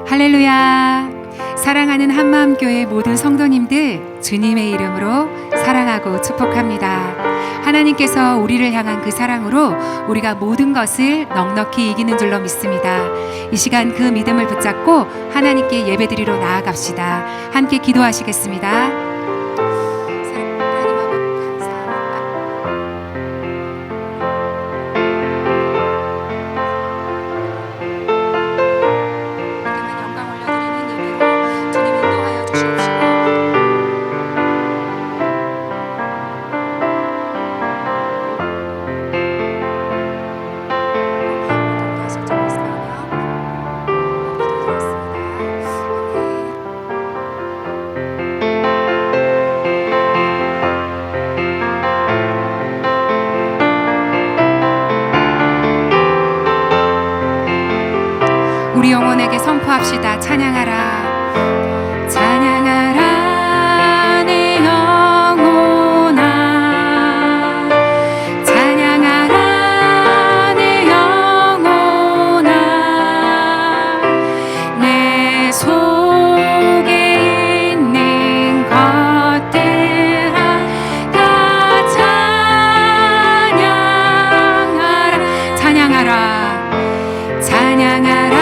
할렐루야. 사랑하는 한마음교회 모든 성도님들, 주님의 이름으로 사랑하고 축복합니다. 하나님께서 우리를 향한 그 사랑으로 우리가 모든 것을 넉넉히 이기는 줄로 믿습니다. 이 시간 그 믿음을 붙잡고 하나님께 예배드리러 나아갑시다. 함께 기도하시겠습니다. 우리 영혼에게 선포합시다. 찬양하라, 찬양하라 내 영혼아, 찬양하라 내 영혼아, 내 속에 있는 것들아 다 찬양하라, 찬양하라, 찬양하라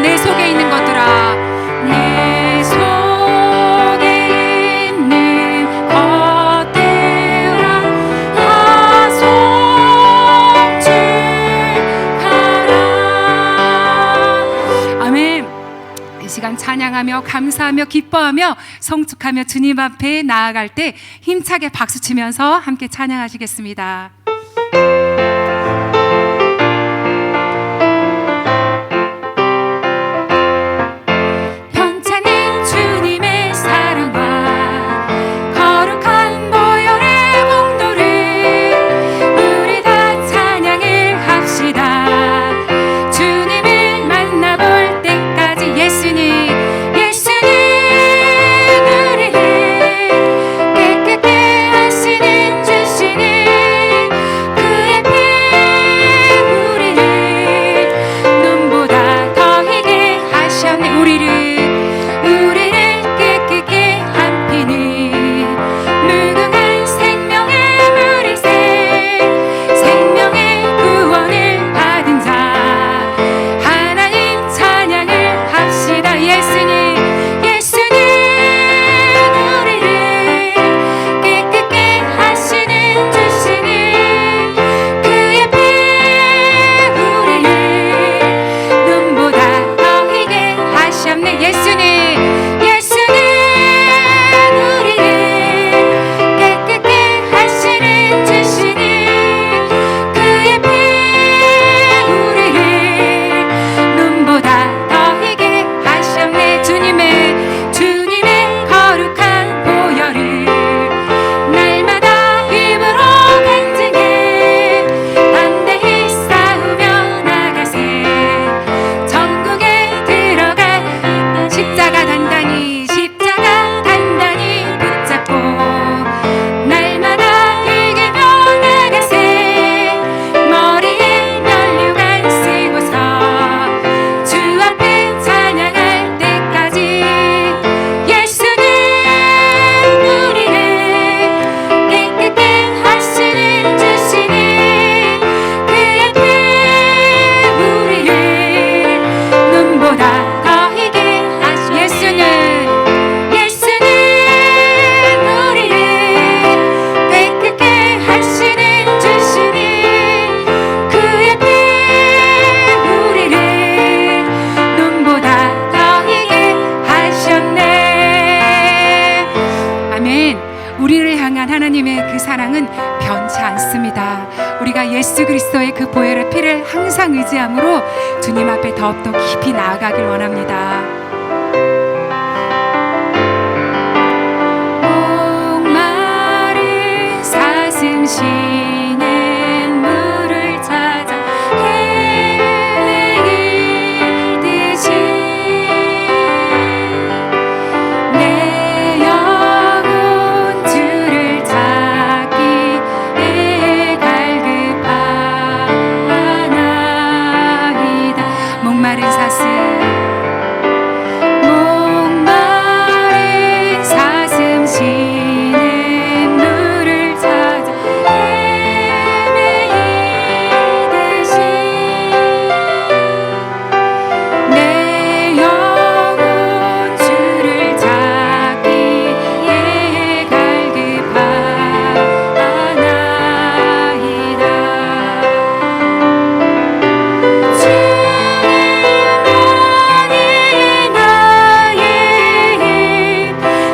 내 속에 있는 것들아, 내 속에 있는 것들아 다 송축하라. 아멘. 이 시간 찬양하며 감사하며 기뻐하며 성축하며 주님 앞에 나아갈 때 힘차게 박수치면서 함께 찬양하시겠습니다. 예수 그리스도의 그 보혈의 피를 항상 의지함으로 주님 앞에 더욱더 깊이 나아가길 원합니다. 목마른 사슴 쉬는 물을 찾아 헤매이듯이 내 영혼 주를 찾기에 갈급하나이다. 목마른 사슴 쉬는 물을 찾아 헤매이듯이 내 영혼 주를 찾기에 갈급하나이다. 주님만이 나의 힘,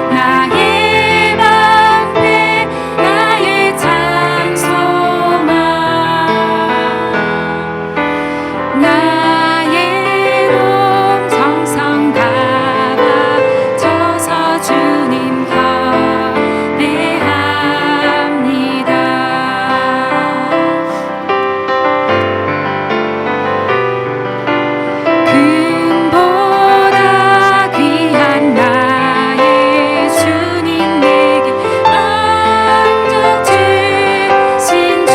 나의 방패, 나의 장소만, 나의 몸 정성 다 바쳐서 주님 경배합니다. 금보다 귀한 나의 주님 내게 만족 주신 주,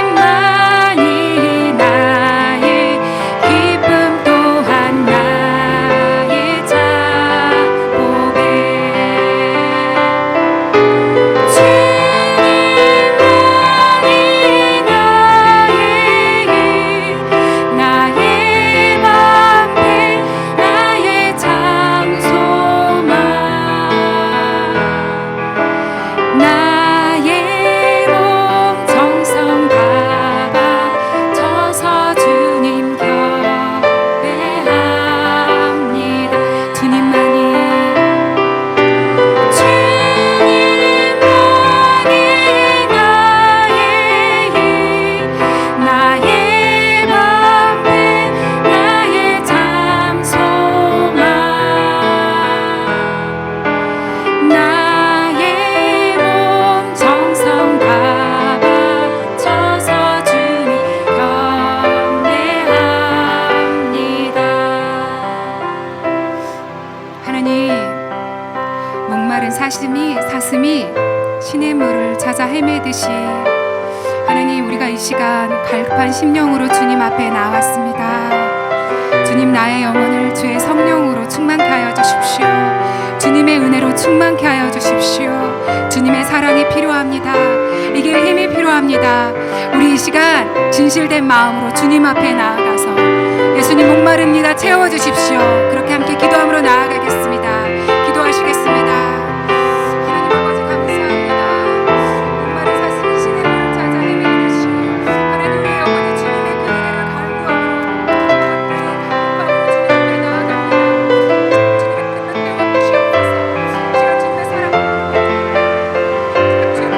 당신만이 나의 기쁨 또한 나의 자복에 주님만이 나의 힘, 나의 방패, 나의 장소만, 나의 몸 정성 다 바쳐서 주님 경배합니다. 주님만이 나의 힘, 나의 방패, 나의 장소만, 나의 몸 정성 다 바쳐서 주님 경배합니다. 하나님, 목마른 사슴이 신의 물을 찾아 헤매듯이 하나님, 우리가 이 시간 갈급한 심령으로 주님 앞에 나왔습니다. 주님, 나의 영혼을 주의 성령으로 충만케 하여 주십시오. 주님의 은혜로 충만케 하여 주십시오. 주님의 사랑이 필요합니다. 이길 힘이 필요합니다. 우리 이 시간 진실된 마음으로 주님 앞에 나아가서 예수님 목마릅니다. 채워주십시오. 그렇게 함께 기도함으로 나아가겠습니다. 기도하시겠습니다. 하나님 아버지 감사합니다. 목마른 사슴이 신의 물을 찾아 헤매이듯이 하나님의 영혼이 주님의 그 은혜를 갈구함으로 주님 앞에 나아갑니다. 주님의 끝난 대화 주시옵소서. 시간 주님의 사랑을 주의 능력이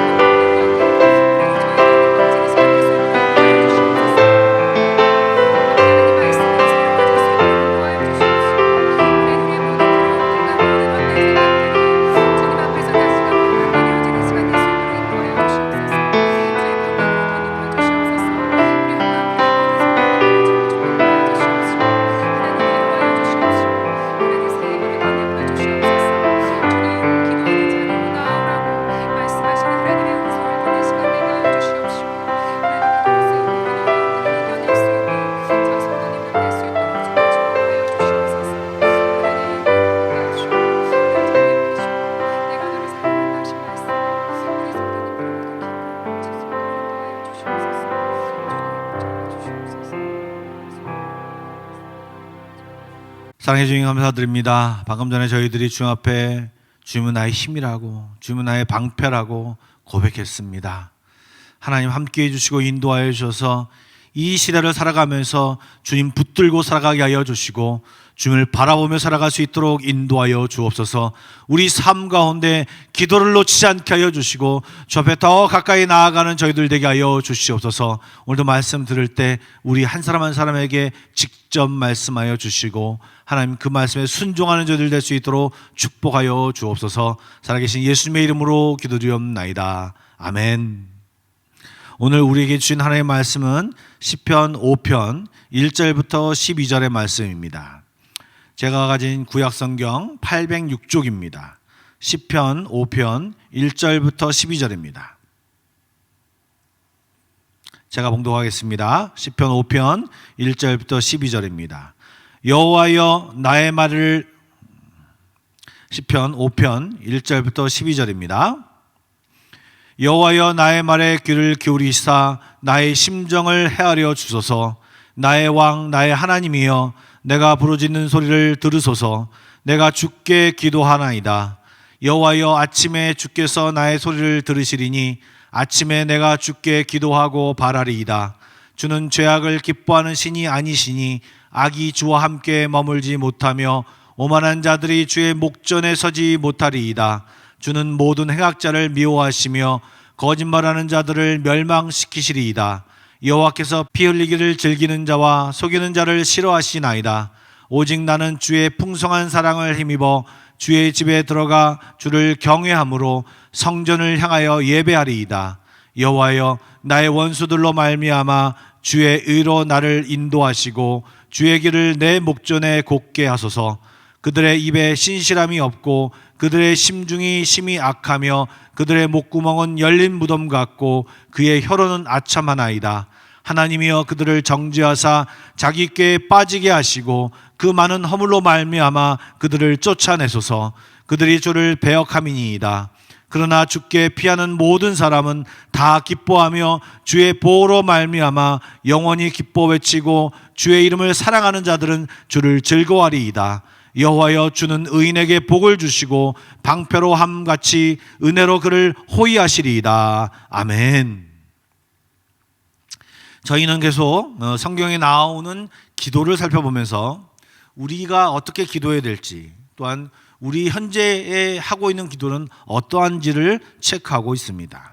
사랑해 주님 감사드립니다. 방금 전에 저희들이 주 앞에 주님은 나의 힘이라고, 주님은 나의 방패라고 고백했습니다. 하나님 함께해 주시고 인도하여 주셔서 이 시대를 살아가면서 주님 붙들고 살아가게 하여 주시고 주님을 바라보며 살아갈 수 있도록 인도하여 주옵소서. 우리 삶 가운데 기도를 놓치지 않게 하여 주시고 주 앞에 더 가까이 나아가는 저희들 되게 하여 주시옵소서. 오늘도 말씀 들을 때 우리 한 사람 한 사람에게 직접 말씀하여 주시고 하나님 그 말씀에 순종하는 저희들 될 수 있도록 축복하여 주옵소서. 살아계신 예수님의 이름으로 기도드리옵나이다. 아멘. 오늘 우리에게 주신 하나님의 말씀은 시편 5편 1절부터 12절의 말씀입니다. 제가 가진 구약성경 806쪽입니다. 시편 5편 1절부터 12절입니다. 제가 봉독하겠습니다. 시편 5편 1절부터 12절입니다. 여호와여 나의 말을 시편 5편 1절부터 12절입니다. 여호와여 나의 말에 귀를 기울이시사 나의 심정을 헤아려 주소서. 나의 왕 나의 하나님이여 내가 부르짖는 소리를 들으소서. 내가 주께 기도하나이다. 여호와여 아침에 주께서 나의 소리를 들으시리니 아침에 내가 주께 기도하고 바라리이다. 주는 죄악을 기뻐하는 신이 아니시니 악이 주와 함께 머물지 못하며 오만한 자들이 주의 목전에 서지 못하리이다. 주는 모든 행악자를 미워하시며 거짓말하는 자들을 멸망시키시리이다. 여호와께서 피 흘리기를 즐기는 자와 속이는 자를 싫어하시나이다. 오직 나는 주의 풍성한 사랑을 힘입어 주의 집에 들어가 주를 경외함으로 성전을 향하여 예배하리이다. 여호와여 나의 원수들로 말미암아 주의 의로 나를 인도하시고 주의 길을 내 목전에 곱게 하소서. 그들의 입에 신실함이 없고 그들의 심중이 심히 악하며 그들의 목구멍은 열린 무덤 같고 그의 혀로는 아참하나이다. 하나님이여 그들을 정죄하사 자기 꾀에 빠지게 하시고 그 많은 허물로 말미암아 그들을 쫓아내소서. 그들이 주를 배역함이니이다. 그러나 주께 피하는 모든 사람은 다 기뻐하며 주의 보호로 말미암아 영원히 기뻐 외치고 주의 이름을 사랑하는 자들은 주를 즐거워하리이다. 여호와여 주는 의인에게 복을 주시고 방패로 함같이 은혜로 그를 호위하시리이다. 아멘. 저희는 계속 성경에 나오는 기도를 살펴보면서 우리가 어떻게 기도해야 될지, 또한 우리 현재에 하고 있는 기도는 어떠한지를 체크하고 있습니다.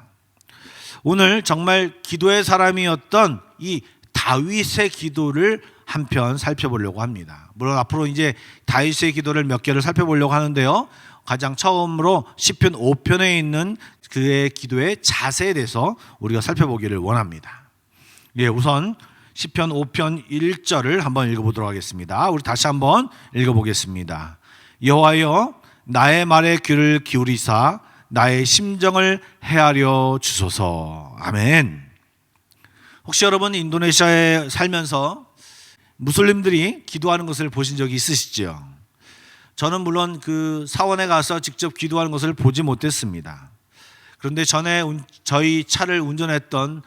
오늘 정말 기도의 사람이었던 이 다윗의 기도를 한편 살펴보려고 합니다. 물론 앞으로 이제 다윗의 기도를 몇 개를 살펴보려고 하는데요. 가장 처음으로 시편 5편에 있는 그의 기도의 자세에 대해서 우리가 살펴보기를 원합니다. 예, 우선 시편 5편 1절을 한번 읽어보도록 하겠습니다. 우리 다시 한번 읽어보겠습니다. 여호와여 나의 말에 귀를 기울이사 나의 심정을 헤아려 주소서. 아멘. 혹시 여러분 인도네시아에 살면서 무슬림들이 기도하는 것을 보신 적이 있으시죠? 저는 물론 그 사원에 가서 직접 기도하는 것을 보지 못했습니다. 그런데 전에 저희 차를 운전했던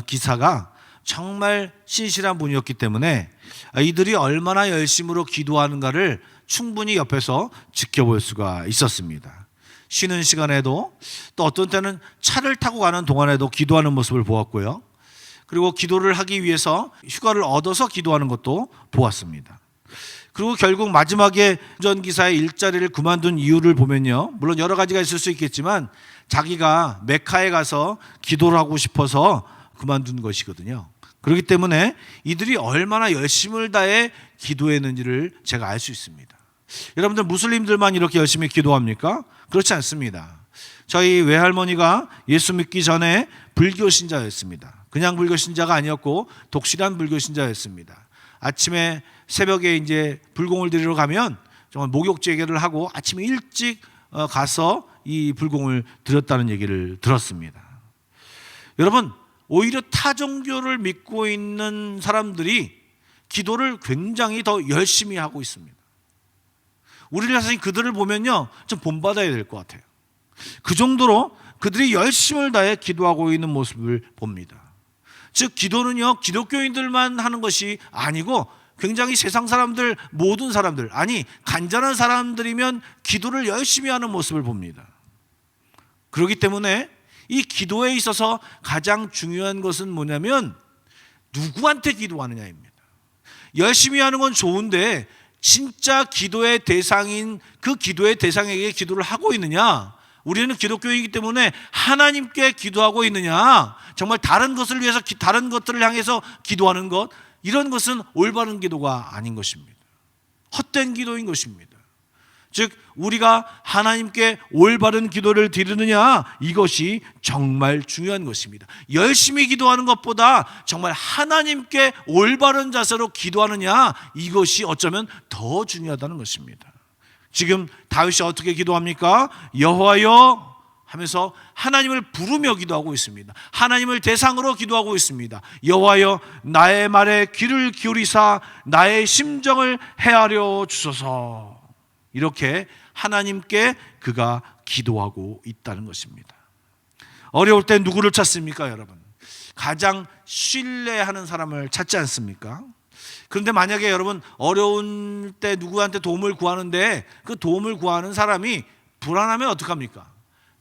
기사가 정말 신실한 분이었기 때문에 이들이 얼마나 열심으로 기도하는가를 충분히 옆에서 지켜볼 수가 있었습니다. 쉬는 시간에도 또 어떤 때는 차를 타고 가는 동안에도 기도하는 모습을 보았고요. 그리고 기도를 하기 위해서 휴가를 얻어서 기도하는 것도 보았습니다. 그리고 결국 마지막에 운전기사의 일자리를 그만둔 이유를 보면요, 물론 여러 가지가 있을 수 있겠지만 자기가 메카에 가서 기도를 하고 싶어서 그만둔 것이거든요. 그렇기 때문에 이들이 얼마나 열심을 다해 기도했는지를 제가 알 수 있습니다. 여러분들 무슬림들만 이렇게 열심히 기도합니까? 그렇지 않습니다. 저희 외할머니가 예수 믿기 전에 불교 신자였습니다. 그냥 불교 신자가 아니었고 독실한 불교 신자였습니다. 아침에 새벽에 이제 불공을 드리러 가면 정말 목욕 재개를 하고 아침에 일찍 가서 이 불공을 드렸다는 얘기를 들었습니다. 여러분, 오히려 타 종교를 믿고 있는 사람들이 기도를 굉장히 더 열심히 하고 있습니다. 우리를 사실 그들을 보면요, 좀 본받아야 될 것 같아요. 그 정도로 그들이 열심을 다해 기도하고 있는 모습을 봅니다. 즉 기도는요, 기독교인들만 하는 것이 아니고 굉장히 세상 사람들, 모든 사람들, 아니 간절한 사람들이면 기도를 열심히 하는 모습을 봅니다. 그렇기 때문에 이 기도에 있어서 가장 중요한 것은 뭐냐면 누구한테 기도하느냐입니다. 열심히 하는 건 좋은데 진짜 기도의 대상인 그 기도의 대상에게 기도를 하고 있느냐, 우리는 기독교이기 때문에 하나님께 기도하고 있느냐, 정말 다른 것을 위해서 다른 것들을 향해서 기도하는 것, 이런 것은 올바른 기도가 아닌 것입니다. 헛된 기도인 것입니다. 즉 우리가 하나님께 올바른 기도를 드리느냐, 이것이 정말 중요한 것입니다. 열심히 기도하는 것보다 정말 하나님께 올바른 자세로 기도하느냐, 이것이 어쩌면 더 중요하다는 것입니다. 지금 다윗이 어떻게 기도합니까? 여호와여 하면서 하나님을 부르며 기도하고 있습니다. 하나님을 대상으로 기도하고 있습니다. 여호와여 나의 말에 귀를 기울이사 나의 심정을 헤아려 주소서. 이렇게 하나님께 그가 기도하고 있다는 것입니다. 어려울 때 누구를 찾습니까, 여러분? 가장 신뢰하는 사람을 찾지 않습니까? 그런데 만약에 여러분 어려운 때 누구한테 도움을 구하는데 그 도움을 구하는 사람이 불안하면 어떡합니까?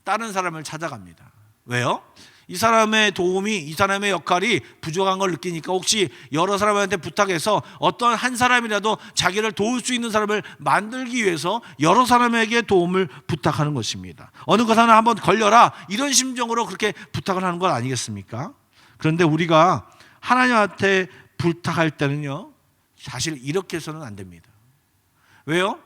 다른 사람을 찾아갑니다. 왜요? 이 사람의 도움이, 이 사람의 역할이 부족한 걸 느끼니까 혹시 여러 사람한테 부탁해서 어떤 한 사람이라도 자기를 도울 수 있는 사람을 만들기 위해서 여러 사람에게 도움을 부탁하는 것입니다. 어느 것 하나 한번 걸려라, 이런 심정으로 그렇게 부탁을 하는 것 아니겠습니까? 그런데 우리가 하나님한테 부탁할 때는요, 사실 이렇게 해서는 안 됩니다. 왜요?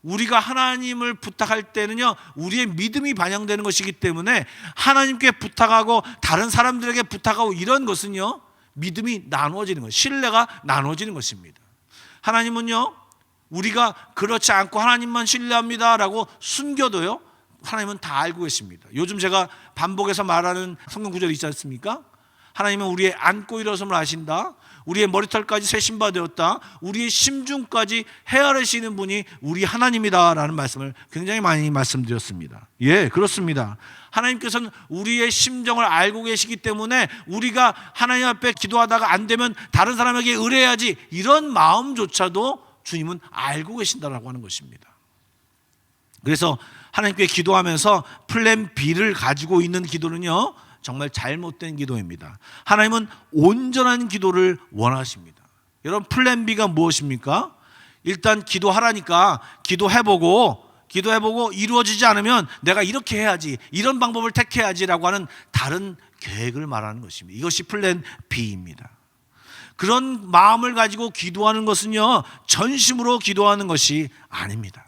우리가 하나님을 부탁할 때는요, 우리의 믿음이 반영되는 것이기 때문에 하나님께 부탁하고 다른 사람들에게 부탁하고 이런 것은요, 믿음이 나누어지는 것, 신뢰가 나누어지는 것입니다. 하나님은요, 우리가 그렇지 않고 하나님만 신뢰합니다 라고 숨겨도요, 하나님은 다 알고 계십니다. 요즘 제가 반복해서 말하는 성경 구절이 있지 않습니까? 하나님은 우리의 앉고 일어섬을 아신다, 우리의 머리털까지 세신바 되었다, 우리의 심중까지 헤아리시는 분이 우리 하나님이다 라는 말씀을 굉장히 많이 말씀드렸습니다. 예, 그렇습니다. 하나님께서는 우리의 심정을 알고 계시기 때문에 우리가 하나님 앞에 기도하다가 안 되면 다른 사람에게 의뢰해야지, 이런 마음조차도 주님은 알고 계신다라고 하는 것입니다. 그래서 하나님께 기도하면서 플랜 B를 가지고 있는 기도는요, 정말 잘못된 기도입니다. 하나님은 온전한 기도를 원하십니다. 여러분, 플랜 B가 무엇입니까? 일단 기도하라니까 기도해보고 이루어지지 않으면 내가 이렇게 해야지, 이런 방법을 택해야지라고 하는 다른 계획을 말하는 것입니다. 이것이 플랜 B입니다. 그런 마음을 가지고 기도하는 것은요, 전심으로 기도하는 것이 아닙니다.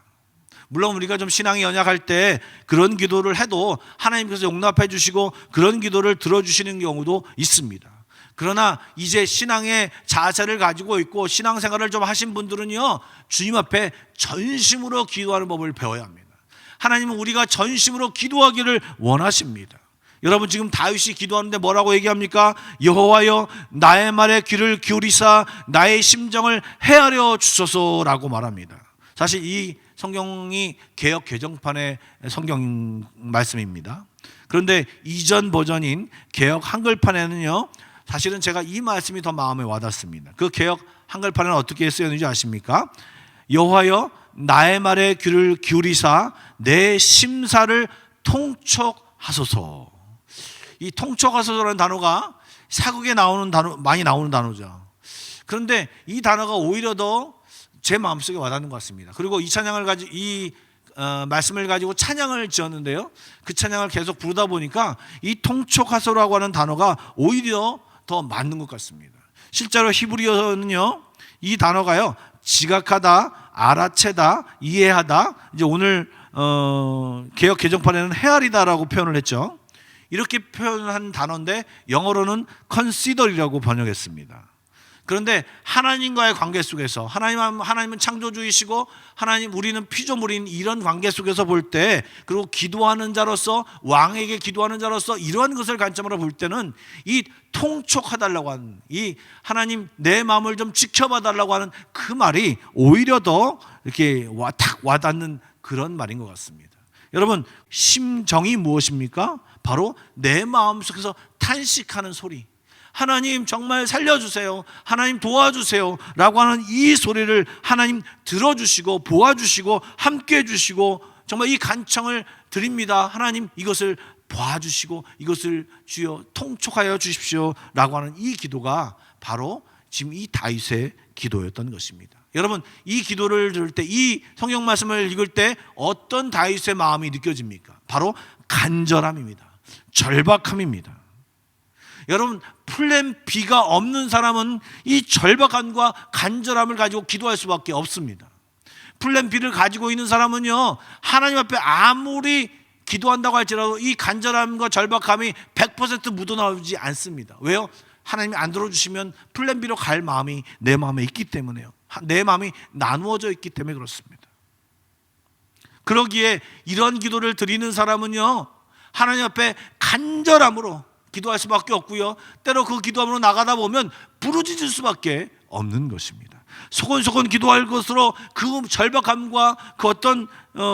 물론 우리가 좀 신앙이 연약할 때 그런 기도를 해도 하나님께서 용납해 주시고 그런 기도를 들어주시는 경우도 있습니다. 그러나 이제 신앙의 자세를 가지고 있고 신앙생활을 좀 하신 분들은요, 주님 앞에 전심으로 기도하는 법을 배워야 합니다. 하나님은 우리가 전심으로 기도하기를 원하십니다. 여러분, 지금 다윗이 기도하는데 뭐라고 얘기합니까? 여호와여 나의 말에 귀를 기울이사 나의 심정을 헤아려 주소서라고 말합니다. 사실 이 성경이 개역 개정판의 성경 말씀입니다. 그런데 이전 버전인 개역 한글판에는요, 사실은 제가 이 말씀이 더 마음에 와닿습니다. 그 개역 한글판에는 어떻게 쓰였는지 아십니까? 여호와여 나의 말에 귀를 기울이사 내 심사를 통촉하소서. 이 통촉하소서라는 단어가 사극에 나오는 단어, 많이 나오는 단어죠. 그런데 이 단어가 오히려 더 제 마음속에 와닿는 것 같습니다. 그리고 이 찬양을 가지고 말씀을 가지고 찬양을 지었는데요, 그 찬양을 계속 부르다 보니까 이 통촉하소라고 하는 단어가 오히려 더 맞는 것 같습니다. 실제로 히브리어는요, 이 단어가요, 지각하다, 알아채다, 이해하다, 이제 오늘 개역 개정판에는 헤아리다라고 표현을 했죠. 이렇게 표현한 단어인데 영어로는 consider이라고 번역했습니다. 그런데 하나님과의 관계 속에서 하나님은 창조주이시고 하나님, 우리는 피조물인 이런 관계 속에서 볼 때, 그리고 기도하는 자로서, 왕에게 기도하는 자로서 이러한 것을 관점으로 볼 때는 이 통촉해달라고 하는, 이 하나님 내 마음을 좀 지켜봐 달라고 하는 그 말이 오히려 더 이렇게 탁 와닿는 그런 말인 것 같습니다. 여러분, 심정이 무엇입니까? 바로 내 마음 속에서 탄식하는 소리, 하나님 정말 살려주세요, 하나님 도와주세요 라고 하는 이 소리를 하나님 들어주시고 보아주시고 함께해 주시고, 정말 이 간청을 드립니다, 하나님 이것을 봐주시고 이것을 주여 통촉하여 주십시오 라고 하는 이 기도가 바로 지금 이 다윗의 기도였던 것입니다. 여러분, 이 기도를 들을 때, 이 성경 말씀을 읽을 때 어떤 다윗의 마음이 느껴집니까? 바로 간절함입니다. 절박함입니다. 여러분, 플랜 B가 없는 사람은 이 절박함과 간절함을 가지고 기도할 수밖에 없습니다. 플랜 B를 가지고 있는 사람은요, 하나님 앞에 아무리 기도한다고 할지라도 이 간절함과 절박함이 100% 묻어나오지 않습니다. 왜요? 하나님이 안 들어주시면 플랜 B로 갈 마음이 내 마음에 있기 때문에요. 내 마음이 나누어져 있기 때문에 그렇습니다. 그러기에 이런 기도를 드리는 사람은요, 하나님 앞에 간절함으로 기도할 수밖에 없고요, 때로 그 기도함으로 나가다 보면 부르짖을 수밖에 없는 것입니다. 소곤소곤 기도할 것으로 그 절박함과 그 어떤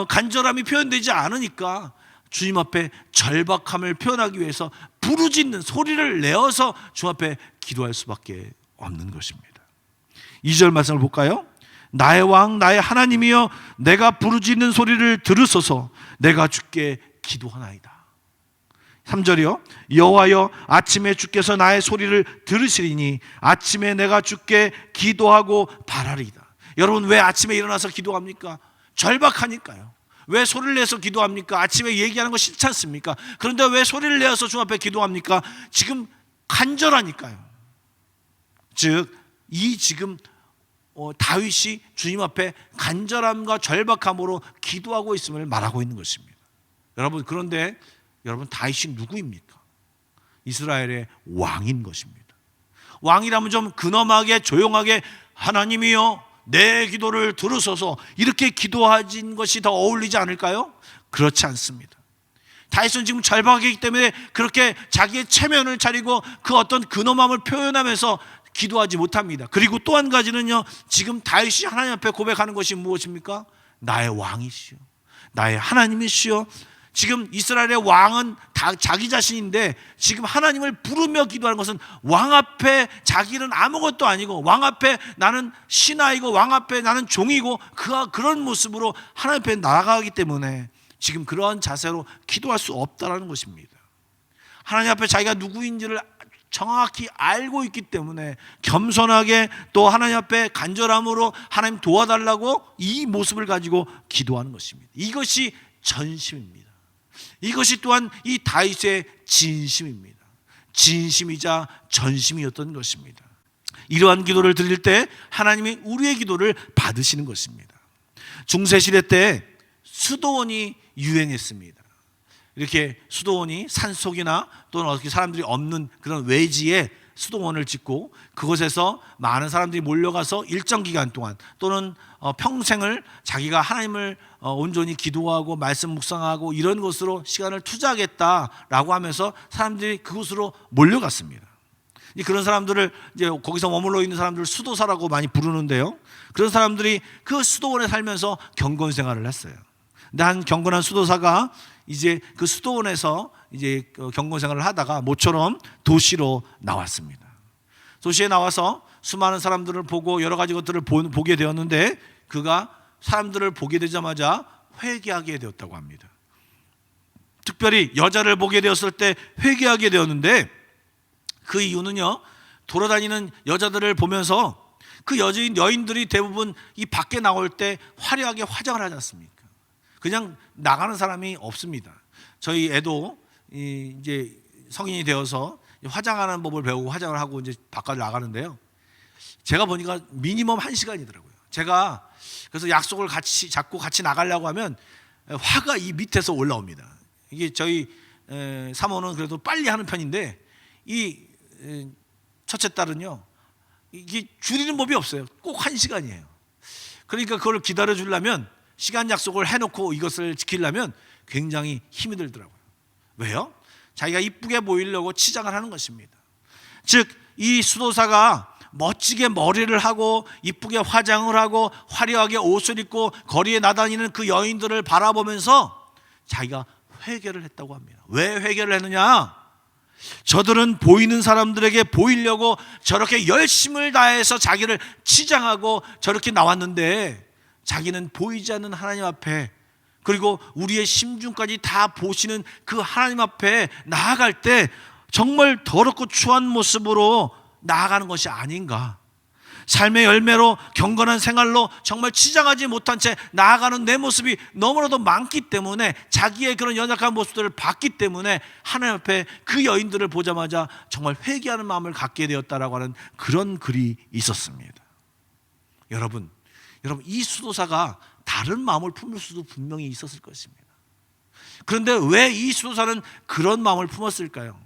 간절함이 표현되지 않으니까 주님 앞에 절박함을 표현하기 위해서 부르짖는 소리를 내어서 주 앞에 기도할 수밖에 없는 것입니다. 2절 말씀을 볼까요? 나의 왕 나의 하나님이여 내가 부르짖는 소리를 들으소서 내가 주께 기도하나이다. 3절이요. 여호와여 아침에 주께서 나의 소리를 들으시리니 아침에 내가 주께 기도하고 바라리이다. 여러분, 왜 아침에 일어나서 기도합니까? 절박하니까요. 왜 소리를 내서 기도합니까? 아침에 얘기하는 거 싫지 않습니까? 그런데 왜 소리를 내어서 주 앞에 기도합니까? 지금 간절하니까요. 즉, 이 지금 다윗이 주님 앞에 간절함과 절박함으로 기도하고 있음을 말하고 있는 것입니다. 여러분, 그런데 여러분, 다윗이 누구입니까? 이스라엘의 왕인 것입니다. 왕이라면 좀 근엄하게 조용하게 하나님이여 내 기도를 들으소서 이렇게 기도하신 것이 더 어울리지 않을까요? 그렇지 않습니다. 다윗은 지금 절박하기 때문에 그렇게 자기의 체면을 차리고 그 어떤 근엄함을 표현하면서 기도하지 못합니다. 그리고 또 한 가지는요, 지금 다윗이 하나님 앞에 고백하는 것이 무엇입니까? 나의 왕이시여, 나의 하나님이시여. 지금 이스라엘의 왕은 다 자기 자신인데 지금 하나님을 부르며 기도하는 것은 왕 앞에 자기는 아무것도 아니고 왕 앞에 나는 신하이고 왕 앞에 나는 종이고 그런 모습으로 하나님 앞에 나아가기 때문에 지금 그러한 자세로 기도할 수 없다는 것입니다. 하나님 앞에 자기가 누구인지를 정확히 알고 있기 때문에 겸손하게 또 하나님 앞에 간절함으로 하나님 도와달라고 이 모습을 가지고 기도하는 것입니다. 이것이 전심입니다. 이것이 또한 이 다윗의 진심입니다. 진심이자 전심이었던 것입니다. 이러한 기도를 드릴 때 하나님이 우리의 기도를 받으시는 것입니다. 중세시대 때 수도원이 유행했습니다. 이렇게 수도원이 산속이나 또는 어떻게 사람들이 없는 그런 외지에 수도원을 짓고 그곳에서 많은 사람들이 몰려가서 일정 기간 동안 또는 평생을 자기가 하나님을 온전히 기도하고 말씀 묵상하고 이런 것으로 시간을 투자하겠다라고 하면서 사람들이 그곳으로 몰려갔습니다. 그런 사람들을 이제 거기서 머물러 있는 사람들을 수도사라고 많이 부르는데요. 그런 사람들이 그 수도원에 살면서 경건 생활을 했어요. 근데 한 경건한 수도사가 이제 그 수도원에서 이제 경건 생활을 하다가 모처럼 도시로 나왔습니다. 도시에 나와서 수많은 사람들을 보고 여러 가지 것들을 보게 되었는데 그가 사람들을 보게 되자마자 회개하게 되었다고 합니다. 특별히 여자를 보게 되었을 때 회개하게 되었는데 그 이유는요, 돌아다니는 여자들을 보면서 그 여인들이 대부분 이 밖에 나올 때 화려하게 화장을 하지 않습니까? 그냥 나가는 사람이 없습니다. 저희 애도 이제 성인이 되어서 화장하는 법을 배우고 화장을 하고 이제 바깥을 나가는데요. 제가 보니까 미니멈 1시간이더라고요. 제가 그래서 약속을 같이 잡고 같이 나가려고 하면 화가 이 밑에서 올라옵니다. 이게 저희 사모는 그래도 빨리 하는 편인데 이 첫째 딸은요, 이게 줄이는 법이 없어요. 꼭 1시간이에요. 그러니까 그걸 기다려 주려면 시간 약속을 해놓고 이것을 지키려면 굉장히 힘이 들더라고요. 왜요? 자기가 이쁘게 보이려고 치장을 하는 것입니다. 즉, 이 수도사가 멋지게 머리를 하고 이쁘게 화장을 하고 화려하게 옷을 입고 거리에 나다니는 그 여인들을 바라보면서 자기가 회개를 했다고 합니다. 왜 회개를 했느냐? 저들은 보이는 사람들에게 보이려고 저렇게 열심을 다해서 자기를 치장하고 저렇게 나왔는데 자기는 보이지 않는 하나님 앞에 그리고 우리의 심중까지 다 보시는 그 하나님 앞에 나아갈 때 정말 더럽고 추한 모습으로 나아가는 것이 아닌가. 삶의 열매로 경건한 생활로 정말 치장하지 못한 채 나아가는 내 모습이 너무나도 많기 때문에, 자기의 그런 연약한 모습들을 봤기 때문에 하나님 앞에 그 여인들을 보자마자 정말 회개하는 마음을 갖게 되었다라고 하는 그런 글이 있었습니다. 여러분 이 수도사가 다른 마음을 품을 수도 분명히 있었을 것입니다. 그런데 왜 이 수도사는 그런 마음을 품었을까요?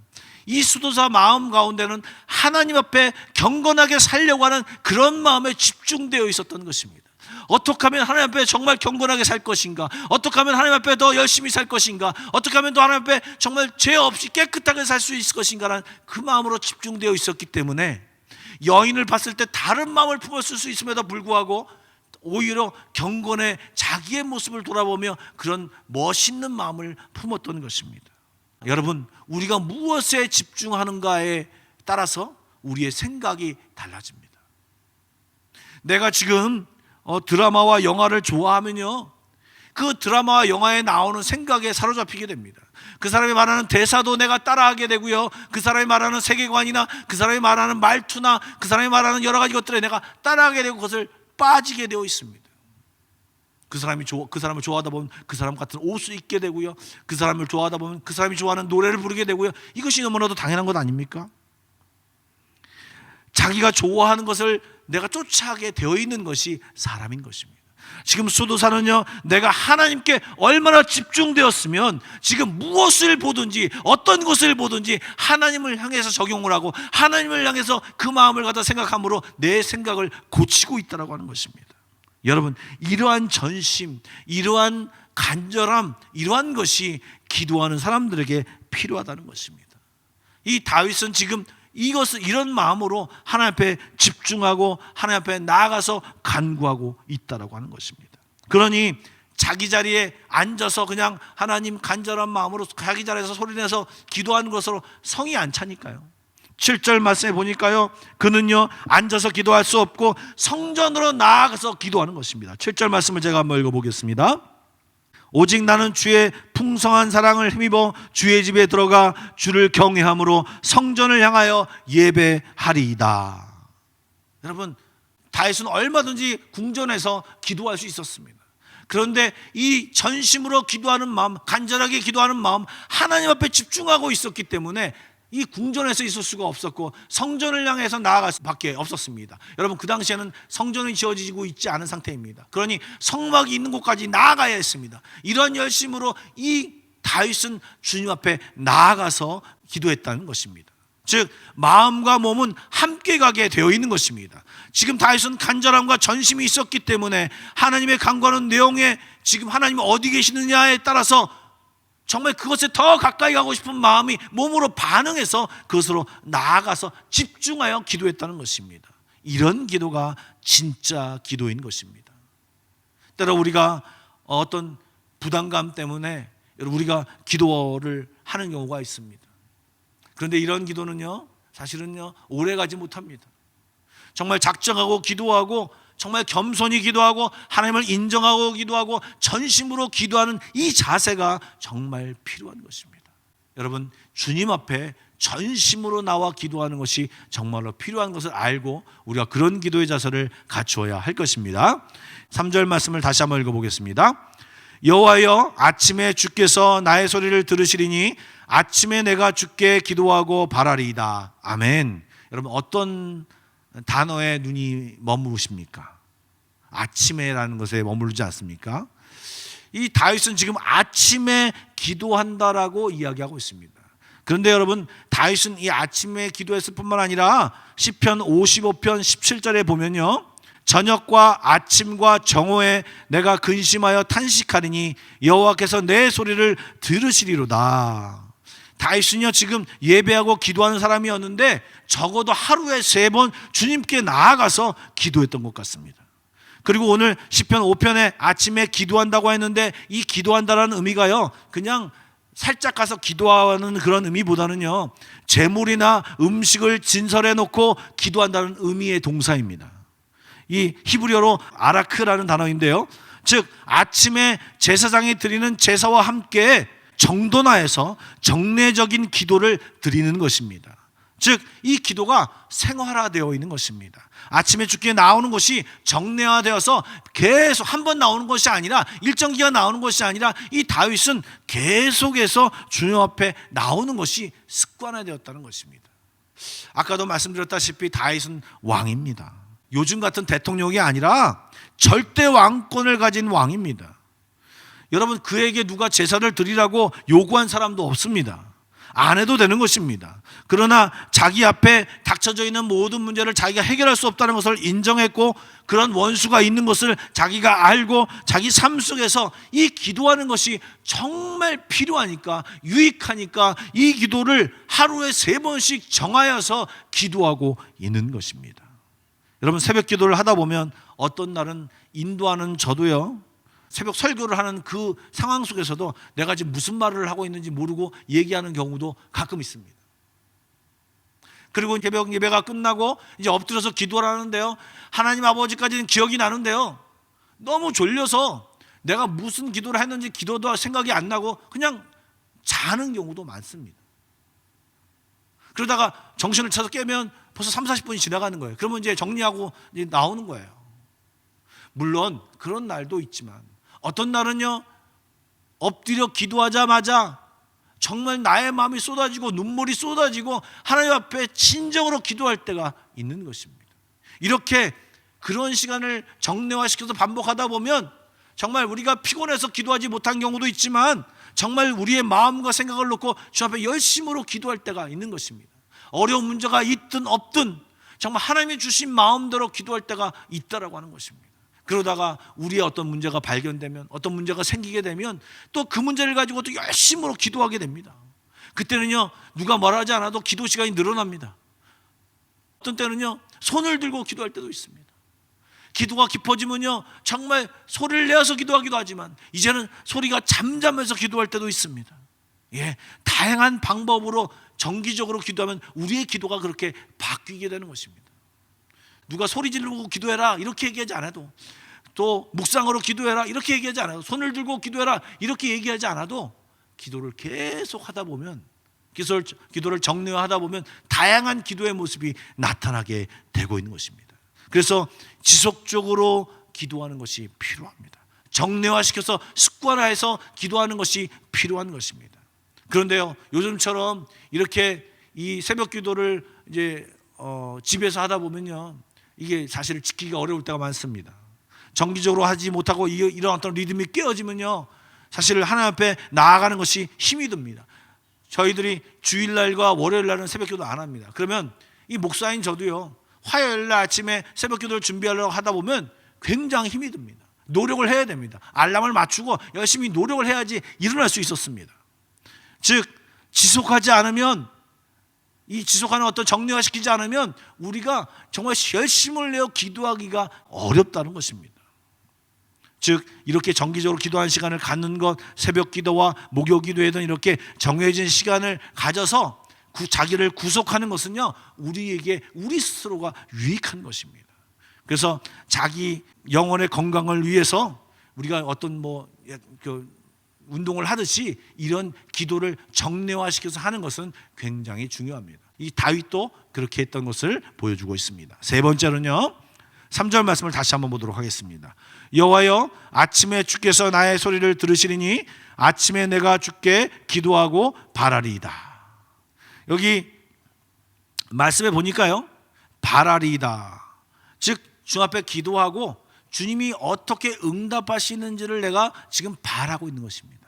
이 수도사 마음 가운데는 하나님 앞에 경건하게 살려고 하는 그런 마음에 집중되어 있었던 것입니다. 어떻게 하면 하나님 앞에 정말 경건하게 살 것인가? 어떻게 하면 하나님 앞에 더 열심히 살 것인가? 어떻게 하면 더 하나님 앞에 정말 죄 없이 깨끗하게 살 수 있을 것인가라는 그 마음으로 집중되어 있었기 때문에 여인을 봤을 때 다른 마음을 품었을 수 있음에도 불구하고 오히려 경건의 자기의 모습을 돌아보며 그런 멋있는 마음을 품었던 것입니다. 여러분, 우리가 무엇에 집중하는가에 따라서 우리의 생각이 달라집니다. 내가 지금 드라마와 영화를 좋아하면요, 그 드라마와 영화에 나오는 생각에 사로잡히게 됩니다. 그 사람이 말하는 대사도 내가 따라하게 되고요, 그 사람이 말하는 세계관이나 그 사람이 말하는 말투나 그 사람이 말하는 여러 가지 것들에 내가 따라하게 되고 그것을 빠지게 되어 있습니다. 그 사람을 좋아하다 보면 그 사람 같은 옷을 입게 되고요, 그 사람을 좋아하다 보면 그 사람이 좋아하는 노래를 부르게 되고요. 이것이 너무나도 당연한 것 아닙니까? 자기가 좋아하는 것을 내가 쫓아가게 되어 있는 것이 사람인 것입니다. 지금 수도사는요, 내가 하나님께 얼마나 집중되었으면 지금 무엇을 보든지 어떤 것을 보든지 하나님을 향해서 적용을 하고 하나님을 향해서 그 마음을 갖다 생각함으로 내 생각을 고치고 있다고 하는 것입니다. 여러분, 이러한 전심, 이러한 간절함, 이러한 것이 기도하는 사람들에게 필요하다는 것입니다. 이 다윗은 지금 이런 마음으로 하나님 앞에 집중하고 하나님 앞에 나아가서 간구하고 있다라고 하는 것입니다. 그러니 자기 자리에 앉아서 그냥 하나님 간절한 마음으로 자기 자리에서 소리내서 기도하는 것으로 성이 안 차니까요. 7절 말씀에 보니까요, 그는요 앉아서 기도할 수 없고 성전으로 나아가서 기도하는 것입니다. 7절 말씀을 제가 한번 읽어보겠습니다. 오직 나는 주의 풍성한 사랑을 힘입어 주의 집에 들어가 주를 경외함으로 성전을 향하여 예배하리이다. 여러분, 다윗은 얼마든지 궁전에서 기도할 수 있었습니다. 그런데 이 전심으로 기도하는 마음, 간절하게 기도하는 마음, 하나님 앞에 집중하고 있었기 때문에 이 궁전에서 있을 수가 없었고 성전을 향해서 나아갈 수밖에 없었습니다. 여러분, 그 당시에는 성전이 지어지고 있지 않은 상태입니다. 그러니 성막이 있는 곳까지 나아가야 했습니다. 이런 열심으로 이 다윗은 주님 앞에 나아가서 기도했다는 것입니다. 즉 마음과 몸은 함께 가게 되어 있는 것입니다. 지금 다윗은 간절함과 전심이 있었기 때문에 하나님의 간구하는 내용에 지금 하나님이 어디 계시느냐에 따라서 정말 그것에 더 가까이 가고 싶은 마음이 몸으로 반응해서 그것으로 나아가서 집중하여 기도했다는 것입니다. 이런 기도가 진짜 기도인 것입니다. 때로 우리가 어떤 부담감 때문에 우리가 기도를 하는 경우가 있습니다. 그런데 이런 기도는요, 사실은요 오래 가지 못합니다. 정말 작정하고 기도하고 정말 겸손히 기도하고 하나님을 인정하고 기도하고 전심으로 기도하는 이 자세가 정말 필요한 것입니다. 여러분, 주님 앞에 전심으로 나와 기도하는 것이 정말로 필요한 것을 알고 우리가 그런 기도의 자세를 갖추어야 할 것입니다. 3절 말씀을 다시 한번 읽어보겠습니다. 여호와여, 아침에 주께서 나의 소리를 들으시리니 아침에 내가 주께 기도하고 바라리이다. 아멘. 여러분, 어떤 단어에 눈이 머무르십니까? 아침에라는 것에 머무르지 않습니까? 이 다윗은 지금 아침에 기도한다라고 이야기하고 있습니다. 그런데 여러분, 다윗은 이 아침에 기도했을 뿐만 아니라 시편 55편 17절에 보면요, 저녁과 아침과 정오에 내가 근심하여 탄식하리니 여호와께서 내 소리를 들으시리로다. 다윗은요 지금 예배하고 기도하는 사람이었는데 적어도 하루에 3번 주님께 나아가서 기도했던 것 같습니다. 그리고 오늘 시편 5편에 아침에 기도한다고 했는데 이 기도한다라는 의미가요 그냥 살짝 가서 기도하는 그런 의미보다는요 제물이나 음식을 진설해 놓고 기도한다는 의미의 동사입니다. 이 히브리어로 아라크라는 단어인데요, 즉 아침에 제사장이 드리는 제사와 함께 정돈하여서 정례적인 기도를 드리는 것입니다. 즉 이 기도가 생활화되어 있는 것입니다. 아침에 주께 나오는 것이 정례화되어서 계속 한 번 나오는 것이 아니라 일정 기간 나오는 것이 아니라 이 다윗은 계속해서 주님 앞에 나오는 것이 습관화되었다는 것입니다. 아까도 말씀드렸다시피 다윗은 왕입니다. 요즘 같은 대통령이 아니라 절대 왕권을 가진 왕입니다. 여러분, 그에게 누가 제사를 드리라고 요구한 사람도 없습니다. 안 해도 되는 것입니다. 그러나 자기 앞에 닥쳐져 있는 모든 문제를 자기가 해결할 수 없다는 것을 인정했고, 그런 원수가 있는 것을 자기가 알고 자기 삶 속에서 이 기도하는 것이 정말 필요하니까, 유익하니까 이 기도를 하루에 3번씩 정하여서 기도하고 있는 것입니다. 여러분, 새벽 기도를 하다 보면 어떤 날은 인도하는 저도요, 새벽 설교를 하는 그 상황 속에서도 내가 지금 무슨 말을 하고 있는지 모르고 얘기하는 경우도 가끔 있습니다. 그리고 새벽 예배가 끝나고 이제 엎드려서 기도를 하는데요, 하나님 아버지까지는 기억이 나는데요, 너무 졸려서 내가 무슨 기도를 했는지 기도도 생각이 안 나고 그냥 자는 경우도 많습니다. 그러다가 정신을 차서 깨면 벌써 30-40분이 지나가는 거예요. 그러면 이제 정리하고 이제 나오는 거예요. 물론 그런 날도 있지만 어떤 날은요, 엎드려 기도하자마자 정말 나의 마음이 쏟아지고 눈물이 쏟아지고 하나님 앞에 진정으로 기도할 때가 있는 것입니다. 이렇게 그런 시간을 정례화시켜서 반복하다 보면 정말 우리가 피곤해서 기도하지 못한 경우도 있지만 정말 우리의 마음과 생각을 놓고 주 앞에 열심으로 기도할 때가 있는 것입니다. 어려운 문제가 있든 없든 정말 하나님이 주신 마음대로 기도할 때가 있다라고 하는 것입니다. 그러다가 우리의 어떤 문제가 발견되면, 어떤 문제가 생기게 되면 또 그 문제를 가지고 또 열심으로 기도하게 됩니다. 그때는요, 누가 뭐라 하지 않아도 기도 시간이 늘어납니다. 어떤 때는요, 손을 들고 기도할 때도 있습니다. 기도가 깊어지면요, 정말 소리를 내어서 기도하기도 하지만 이제는 소리가 잠잠해서 기도할 때도 있습니다. 예, 다양한 방법으로 정기적으로 기도하면 우리의 기도가 그렇게 바뀌게 되는 것입니다. 누가 소리 지르고 기도해라 이렇게 얘기하지 않아도, 또 묵상으로 기도해라 이렇게 얘기하지 않아도, 손을 들고 기도해라 이렇게 얘기하지 않아도 기도를 계속 하다 보면, 기도를 정례화하다 보면 다양한 기도의 모습이 나타나게 되고 있는 것입니다. 그래서 지속적으로 기도하는 것이 필요합니다. 정례화시켜서 습관화해서 기도하는 것이 필요한 것입니다. 그런데요, 요즘처럼 이렇게 이 새벽 기도를 이제 집에서 하다 보면요, 이게 사실 지키기가 어려울 때가 많습니다. 정기적으로 하지 못하고 이런 어떤 리듬이 깨어지면요, 사실 하나님 앞에 나아가는 것이 힘이 듭니다. 저희들이 주일날과 월요일날은 새벽기도 안 합니다. 그러면 이 목사인 저도요, 화요일날 아침에 새벽기도를 준비하려고 하다 보면 굉장히 힘이 듭니다. 노력을 해야 됩니다. 알람을 맞추고 열심히 노력을 해야지 일어날 수 있었습니다. 즉 지속하지 않으면, 이 지속하는 어떤 정례화시키지 않으면 우리가 정말 열심을 내어 기도하기가 어렵다는 것입니다. 즉 이렇게 정기적으로 기도하는 시간을 갖는 것, 새벽 기도와 목요 기도에든 이렇게 정해진 시간을 가져서 자기를 구속하는 것은요, 우리에게 우리 스스로가 유익한 것입니다. 그래서 자기 영혼의 건강을 위해서 우리가 어떤 운동을 하듯이 이런 기도를 정례화시켜서 하는 것은 굉장히 중요합니다. 이 다윗도 그렇게 했던 것을 보여주고 있습니다. 세 번째로는요, 3절 말씀을 다시 한번 보도록 하겠습니다. 여호와여, 아침에 주께서 나의 소리를 들으시리니 아침에 내가 주께 기도하고 바라리이다. 여기 말씀에 보니까요, 바라리이다, 즉 주 앞에 기도하고 주님이 어떻게 응답하시는지를 내가 지금 바라고 있는 것입니다.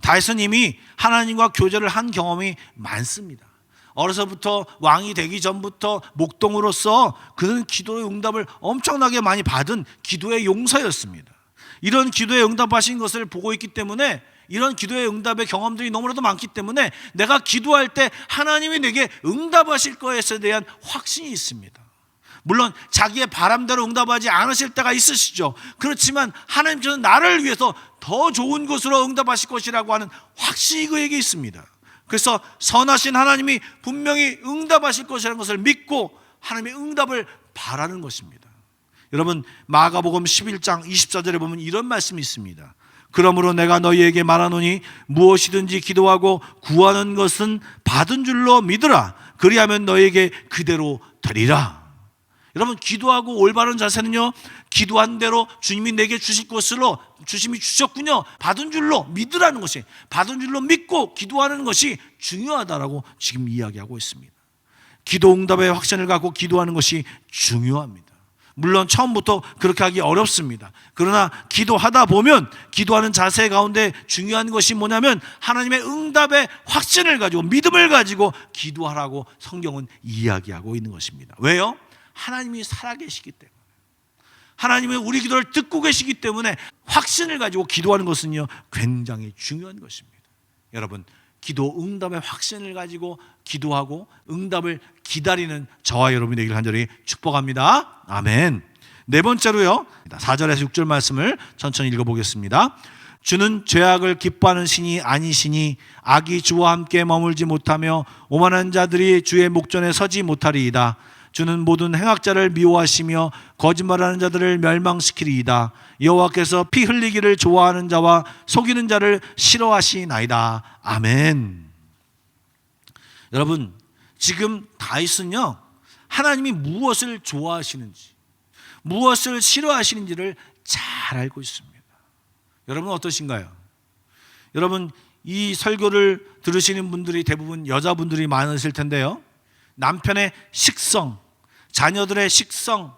다윗은 이미 하나님과 교제를 한 경험이 많습니다. 어려서부터 왕이 되기 전부터 목동으로서 그는 기도의 응답을 엄청나게 많이 받은 기도의 용사였습니다. 이런 기도의 응답하신 것을 보고 있기 때문에, 이런 기도의 응답의 경험들이 너무나도 많기 때문에 내가 기도할 때 하나님이 내게 응답하실 것에 대한 확신이 있습니다. 물론 자기의 바람대로 응답하지 않으실 때가 있으시죠. 그렇지만 하나님께서 나를 위해서 더 좋은 것으로 응답하실 것이라고 하는 확신이 그에게 있습니다. 그래서 선하신 하나님이 분명히 응답하실 것이라는 것을 믿고 하나님의 응답을 바라는 것입니다. 여러분, 마가복음 11장 24절에 보면 이런 말씀이 있습니다. 그러므로 내가 너희에게 말하노니 무엇이든지 기도하고 구하는 것은 받은 줄로 믿으라. 그리하면 너에게 그대로 되리라. 여러분, 기도하고 올바른 자세는요, 기도한 대로 주님이 내게 주실 것으로 주심이 주셨군요, 받은 줄로 믿으라는 것이, 받은 줄로 믿고 기도하는 것이 중요하다라고 지금 이야기하고 있습니다. 기도 응답의 확신을 갖고 기도하는 것이 중요합니다. 물론 처음부터 그렇게 하기 어렵습니다. 그러나 기도하다 보면 기도하는 자세 가운데 중요한 것이 뭐냐면 하나님의 응답의 확신을 가지고 믿음을 가지고 기도하라고 성경은 이야기하고 있는 것입니다. 왜요? 하나님이 살아계시기 때문에, 하나님은 우리 기도를 듣고 계시기 때문에 확신을 가지고 기도하는 것은요, 굉장히 중요한 것입니다. 여러분, 기도 응답의 확신을 가지고 기도하고 응답을 기다리는 저와 여러분이 되기를 간절히 축복합니다. 아멘. 네 번째로요, 4절에서 6절 말씀을 천천히 읽어보겠습니다. 주는 죄악을 기뻐하는 신이 아니시니 악이 주와 함께 머물지 못하며 오만한 자들이 주의 목전에 서지 못하리이다. 주는 모든 행악자를 미워하시며 거짓말하는 자들을 멸망시키리이다. 여호와께서 피 흘리기를 좋아하는 자와 속이는 자를 싫어하시나이다. 아멘. 여러분, 지금 다윗은요, 하나님이 무엇을 좋아하시는지, 무엇을 싫어하시는지를 잘 알고 있습니다. 여러분 어떠신가요? 여러분, 이 설교를 들으시는 분들이 대부분 여자분들이 많으실 텐데요, 남편의 식성, 자녀들의 식성,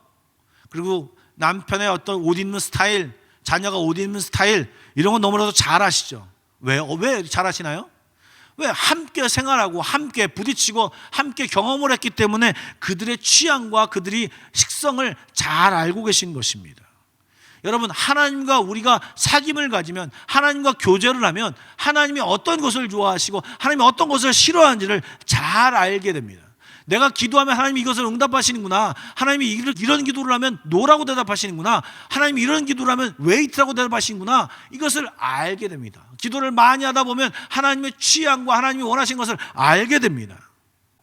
그리고 남편의 어떤 옷 입는 스타일, 자녀가 옷 입는 스타일, 이런 건 너무나도 잘 아시죠? 왜요? 왜 잘 아시나요? 왜? 함께 생활하고 함께 부딪히고 함께 경험을 했기 때문에 그들의 취향과 그들이 식성을 잘 알고 계신 것입니다. 여러분, 하나님과 우리가 사귐을 가지면, 하나님과 교제를 하면 하나님이 어떤 것을 좋아하시고 하나님이 어떤 것을 싫어하는지를 잘 알게 됩니다. 내가 기도하면 하나님이 이것을 응답하시는구나, 하나님이 이런 기도를 하면 노라고 대답하시는구나, 하나님이 이런 기도를 하면 웨이트라고 대답하시는구나, 이것을 알게 됩니다. 기도를 많이 하다 보면 하나님의 취향과 하나님이 원하시는 것을 알게 됩니다.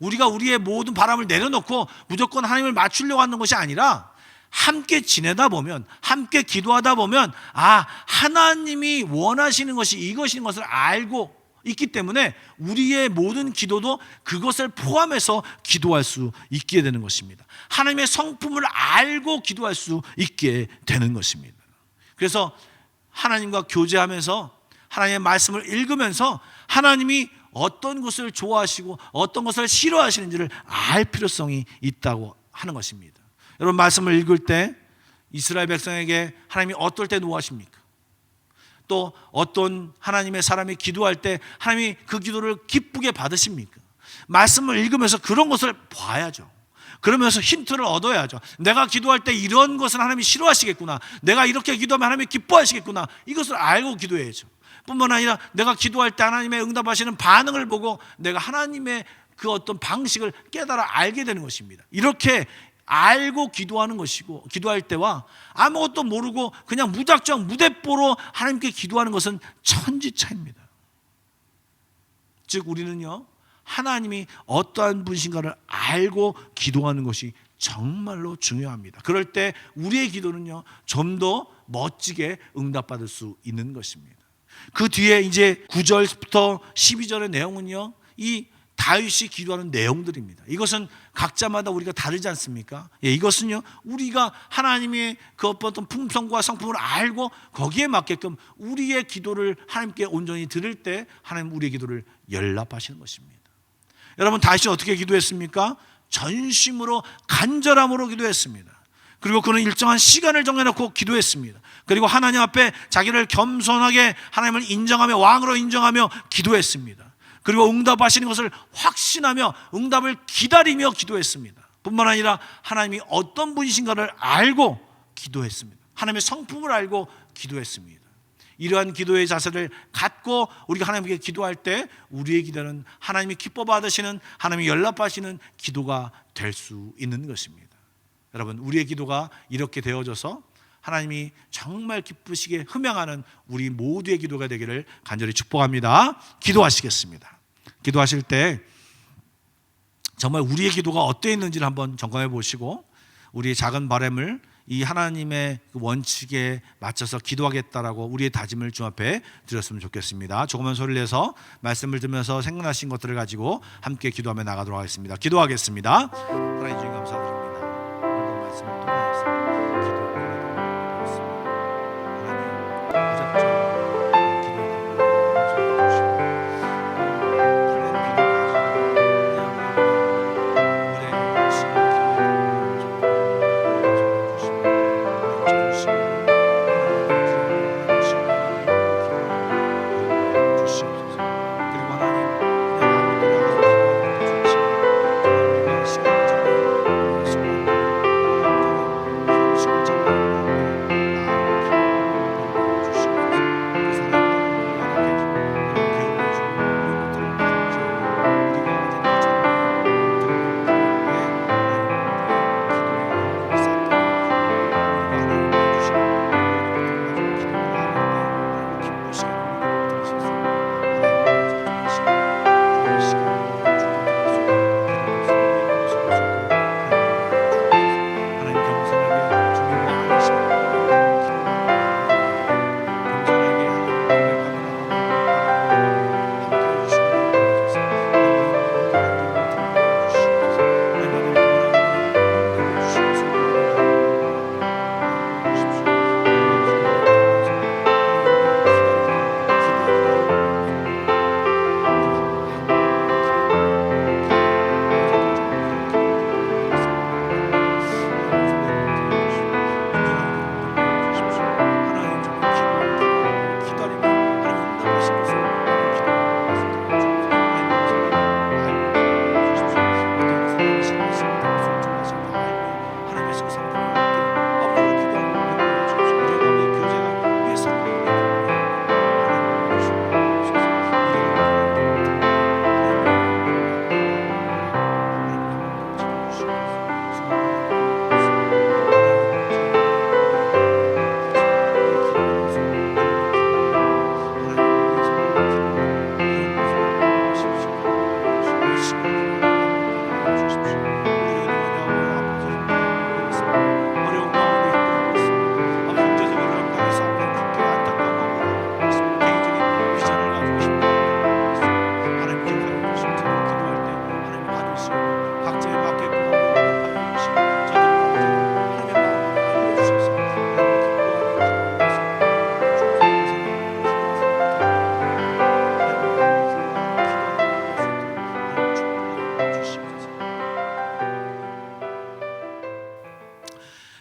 우리가 우리의 모든 바람을 내려놓고 무조건 하나님을 맞추려고 하는 것이 아니라 함께 지내다 보면, 함께 기도하다 보면, 아, 하나님이 원하시는 것이 이것인 것을 알고 있기 때문에 우리의 모든 기도도 그것을 포함해서 기도할 수 있게 되는 것입니다. 하나님의 성품을 알고 기도할 수 있게 되는 것입니다. 그래서 하나님과 교제하면서 하나님의 말씀을 읽으면서 하나님이 어떤 것을 좋아하시고 어떤 것을 싫어하시는지를 알 필요성이 있다고 하는 것입니다. 여러분, 말씀을 읽을 때 이스라엘 백성에게 하나님이 어떨 때 노하십니까? 또 어떤 하나님의 사람이 기도할 때 하나님이 그 기도를 기쁘게 받으십니까? 말씀을 읽으면서 그런 것을 봐야죠. 그러면서 힌트를 얻어야죠. 내가 기도할 때 이런 것은 하나님이 싫어하시겠구나, 내가 이렇게 기도하면 하나님이 기뻐하시겠구나, 이것을 알고 기도해야죠. 뿐만 아니라 내가 기도할 때 하나님의 응답하시는 반응을 보고 내가 하나님의 그 어떤 방식을 깨달아 알게 되는 것입니다. 이렇게 알고 기도하는 것이고, 기도할 때와 아무것도 모르고 그냥 무작정 무대뽀로 하나님께 기도하는 것은 천지차입니다. 즉 우리는요, 하나님이 어떠한 분이신가를 알고 기도하는 것이 정말로 중요합니다. 그럴 때 우리의 기도는요, 좀 더 멋지게 응답받을 수 있는 것입니다. 그 뒤에 이제 9절부터 12절의 내용은요, 이 다윗이 기도하는 내용들입니다. 이것은 각자마다 우리가 다르지 않습니까? 예, 이것은요, 우리가 하나님의 그 어떤 품성과 성품을 알고 거기에 맞게끔 우리의 기도를 하나님께 온전히 드릴 때 하나님 우리의 기도를 연락하시는 것입니다. 여러분, 다윗이 어떻게 기도했습니까? 전심으로 간절함으로 기도했습니다. 그리고 그는 일정한 시간을 정해놓고 기도했습니다. 그리고 하나님 앞에 자기를 겸손하게 하나님을 인정하며 왕으로 인정하며 기도했습니다. 그리고 응답하시는 것을 확신하며 응답을 기다리며 기도했습니다. 뿐만 아니라 하나님이 어떤 분이신가를 알고 기도했습니다. 하나님의 성품을 알고 기도했습니다. 이러한 기도의 자세를 갖고 우리가 하나님께 기도할 때 우리의 기도는 하나님이 기뻐 받으시는, 하나님이 연락하시는 기도가 될 수 있는 것입니다. 여러분, 우리의 기도가 이렇게 되어져서 하나님이 정말 기쁘시게 흠양하는 우리 모두의 기도가 되기를 간절히 축복합니다. 기도하시겠습니다. 기도하실 때 정말 우리의 기도가 어떠했는지를 한번 점검해 보시고 우리의 작은 바람을 이 하나님의 그 원칙에 맞춰서 기도하겠다라고 우리의 다짐을 주 앞에 드렸으면 좋겠습니다. 조그만 소리를 내서 말씀을 들으면서 생각나신 것들을 가지고 함께 기도하며 나가도록 하겠습니다. 기도하겠습니다. 하나님 주님 감사드립니다. 오늘도 말씀을 통하여서 기도를 드리겠습니다. 하나님 가급적 기도를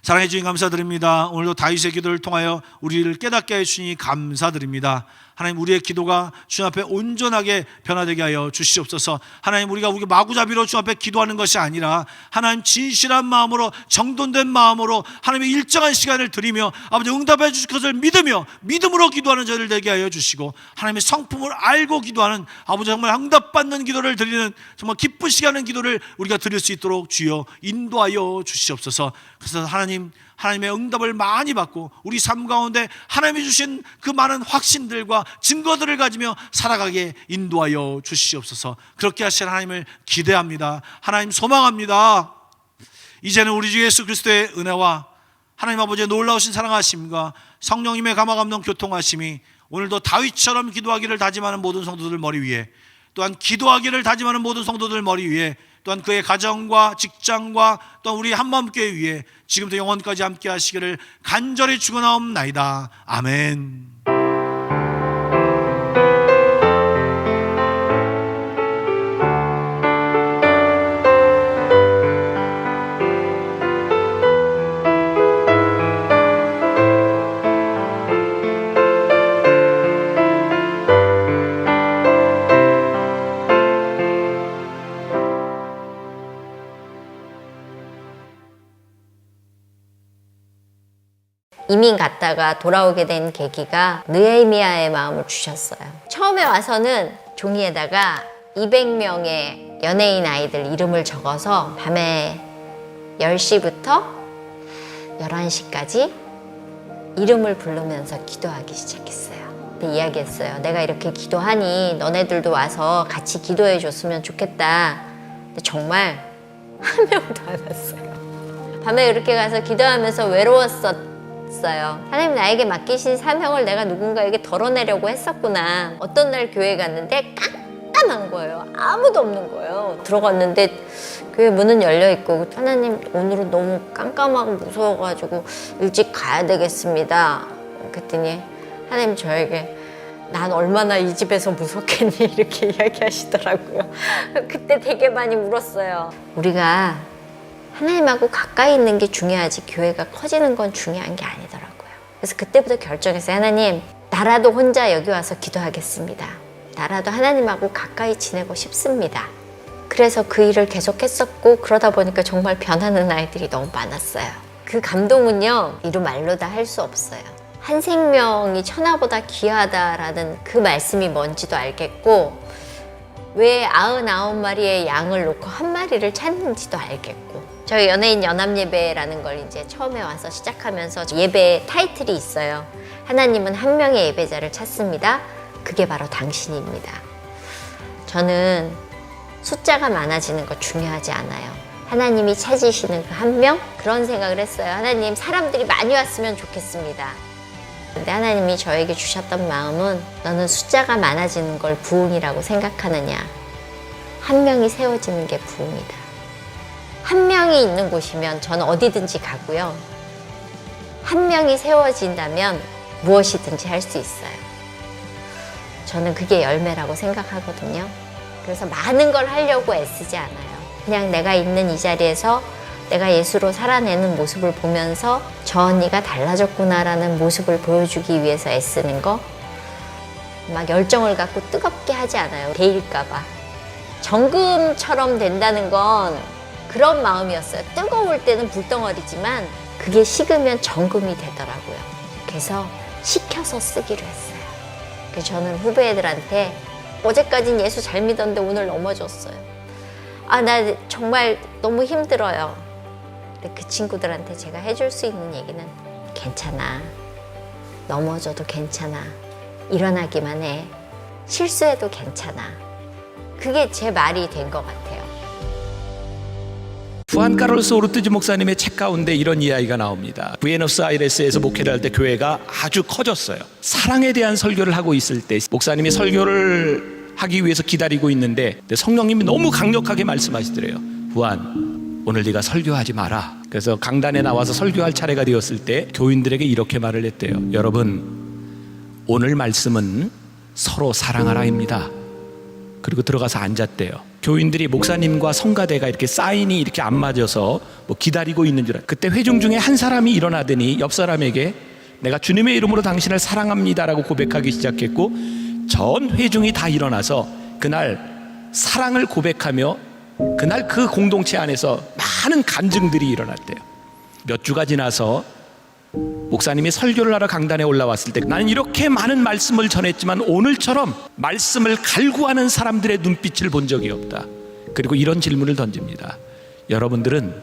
사랑해 주님 감사드립니다. 오늘도 다윗의 기도를 통하여 우리를 깨닫게 해주시니 감사드립니다. 하나님, 우리의 기도가 주님 앞에 온전하게 변화되게 하여 주시옵소서. 하나님, 우리가 마구잡이로 주님 앞에 기도하는 것이 아니라 하나님 진실한 마음으로, 정돈된 마음으로 하나님의 일정한 시간을 드리며 아버지 응답해 주실 것을 믿으며 믿음으로 기도하는 저희를 되게 하여 주시고, 하나님의 성품을 알고 기도하는 아버지 정말 응답받는 기도를 드리는 정말 기쁘시게 하는 기도를 우리가 드릴 수 있도록 주여 인도하여 주시옵소서. 그래서 하나님의 응답을 많이 받고 우리 삶 가운데 하나님이 주신 그 많은 확신들과 증거들을 가지며 살아가게 인도하여 주시옵소서. 그렇게 하실 하나님을 기대합니다. 하나님 소망합니다. 이제는 우리 주 예수 그리스도의 은혜와 하나님 아버지의 놀라우신 사랑하심과 성령님의 감화감동 교통하심이 오늘도 다윗처럼 기도하기를 다짐하는 모든 성도들 머리 위에, 또한 기도하기를 다짐하는 모든 성도들 머리 위에, 또한 그의 가정과 직장과 또한 우리 한마음교회 위에 지금부터 영원까지 함께 하시기를 간절히 축원하옵나이다. 아멘. 이민 갔다가 돌아오게 된 계기가 느헤미야의 마음을 주셨어요. 처음에 와서는 종이에다가 200명의 연예인 아이들 이름을 적어서 밤에 10시부터 11시까지 이름을 부르면서 기도하기 시작했어요. 근데 이야기했어요. 내가 이렇게 기도하니 너네들도 와서 같이 기도해 줬으면 좋겠다. 근데 정말 한 명도 안 왔어요. 밤에 이렇게 가서 기도하면서 외로웠었어요. 하나님 나에게 맡기신 사명을 내가 누군가에게 덜어내려고 했었구나. 어떤 날 교회 갔는데 깜깜한 거예요. 아무도 없는 거예요. 들어갔는데 교회 문은 열려 있고, 하나님 오늘은 너무 깜깜하고 무서워가지고 일찍 가야 되겠습니다. 그랬더니 하나님 저에게 난 얼마나 이 집에서 무섭겠니 이렇게 이야기하시더라고요. 그때 되게 많이 울었어요. 우리가 하나님하고 가까이 있는 게 중요하지 교회가 커지는 건 중요한 게 아니더라고요. 그래서 그때부터 결정했어요. 하나님, 나라도 혼자 여기 와서 기도하겠습니다. 나라도 하나님하고 가까이 지내고 싶습니다. 그래서 그 일을 계속 했었고, 그러다 보니까 정말 변하는 아이들이 너무 많았어요. 그 감동은요, 이루 말로 다 할 수 없어요. 한 생명이 천하보다 귀하다라는 그 말씀이 뭔지도 알겠고, 왜 99마리의 양을 놓고 한 마리를 찾는지도 알겠고, 저희 연예인 연합예배라는 걸 이제 처음에 와서 시작하면서 예배 타이틀이 있어요. 하나님은 한 명의 예배자를 찾습니다. 그게 바로 당신입니다. 저는 숫자가 많아지는 거 중요하지 않아요. 하나님이 찾으시는 그 한 명? 그런 생각을 했어요. 하나님, 사람들이 많이 왔으면 좋겠습니다. 근데 하나님이 저에게 주셨던 마음은, 너는 숫자가 많아지는 걸 부흥이라고 생각하느냐? 한 명이 세워지는 게 부흥이다. 한 명이 있는 곳이면 저는 어디든지 가고요. 한 명이 세워진다면 무엇이든지 할 수 있어요. 저는 그게 열매라고 생각하거든요. 그래서 많은 걸 하려고 애쓰지 않아요. 그냥 내가 있는 이 자리에서 내가 예수로 살아내는 모습을 보면서 저 언니가 달라졌구나라는 모습을 보여주기 위해서 애쓰는 거, 막 열정을 갖고 뜨겁게 하지 않아요. 데일까봐. 정금처럼 된다는 건 그런 마음이었어요. 뜨거울 때는 불덩어리지만 그게 식으면 정금이 되더라고요. 그래서 식혀서 쓰기로 했어요. 그래서 저는 후배애들한테 어제까진 예수 잘 믿었는데 오늘 넘어졌어요. 아, 나 정말 너무 힘들어요. 근데 그 친구들한테 제가 해줄 수 있는 얘기는, 괜찮아. 넘어져도 괜찮아. 일어나기만 해. 실수해도 괜찮아. 그게 제 말이 된 것 같아요. 후안 카를로스 오르티즈 목사님의 책 가운데 이런 이야기가 나옵니다. 부에노스아이레스에서 목회를 할 때 교회가 아주 커졌어요. 사랑에 대한 설교를 하고 있을 때 목사님이 설교를 하기 위해서 기다리고 있는데 성령님이 너무 강력하게 말씀하시더래요. 후안, 오늘 네가 설교하지 마라. 그래서 강단에 나와서 설교할 차례가 되었을 때 교인들에게 이렇게 말을 했대요. 여러분, 오늘 말씀은 서로 사랑하라입니다. 그리고 들어가서 앉았대요. 교인들이 목사님과 성가대가 이렇게 사인이 이렇게 안 맞아서 뭐 기다리고 있는 줄 알아요. 그때 회중 중에 한 사람이 일어나더니 옆 사람에게 내가 주님의 이름으로 당신을 사랑합니다라고 고백하기 시작했고, 전 회중이 다 일어나서 그날 사랑을 고백하며 그날 그 공동체 안에서 많은 간증들이 일어났대요. 몇 주가 지나서 목사님이 설교를 하러 강단에 올라왔을 때, 나는 이렇게 많은 말씀을 전했지만 오늘처럼 말씀을 갈구하는 사람들의 눈빛을 본 적이 없다. 그리고 이런 질문을 던집니다. 여러분들은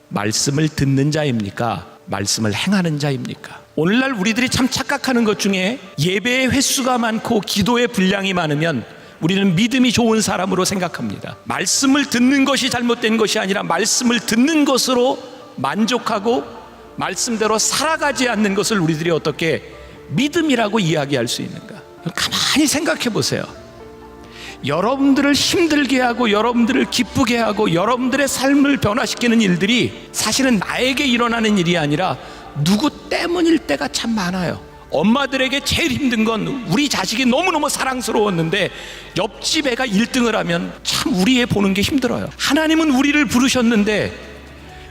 말씀을 듣는 자입니까? 말씀을 행하는 자입니까? 오늘날 우리들이 참 착각하는 것 중에, 예배의 횟수가 많고 기도의 분량이 많으면 우리는 믿음이 좋은 사람으로 생각합니다. 말씀을 듣는 것이 잘못된 것이 아니라 말씀을 듣는 것으로 만족하고 말씀대로 살아가지 않는 것을 우리들이 어떻게 믿음이라고 이야기할 수 있는가? 가만히 생각해 보세요. 여러분들을 힘들게 하고 여러분들을 기쁘게 하고 여러분들의 삶을 변화시키는 일들이 사실은 나에게 일어나는 일이 아니라 누구 때문일 때가 참 많아요. 엄마들에게 제일 힘든 건 우리 자식이 너무너무 사랑스러웠는데 옆집 애가 1등을 하면 참 우리 애 보는 게 힘들어요. 하나님은 우리를 부르셨는데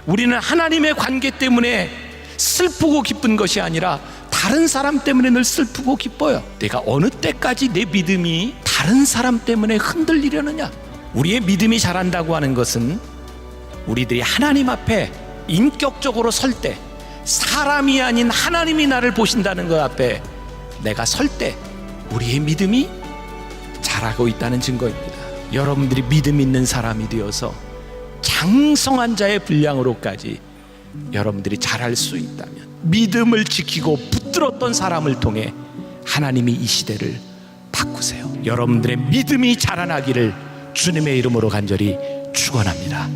우리는 하나님의 관계 때문에 슬프고 기쁜 것이 아니라 다른 사람 때문에 늘 슬프고 기뻐요. 내가 어느 때까지 내 믿음이 다른 사람 때문에 흔들리려느냐? 우리의 믿음이 자란다고 하는 것은 우리들이 하나님 앞에 인격적으로 설 때, 사람이 아닌 하나님이 나를 보신다는 것 앞에 내가 설 때 우리의 믿음이 자라고 있다는 증거입니다. 여러분들이 믿음 있는 사람이 되어서 장성한 자의 분량으로까지 여러분들이 자랄 수 있다면, 믿음을 지키고 붙들었던 사람을 통해 하나님이 이 시대를 바꾸세요. 여러분들의 믿음이 자라나기를 주님의 이름으로 간절히 축원합니다.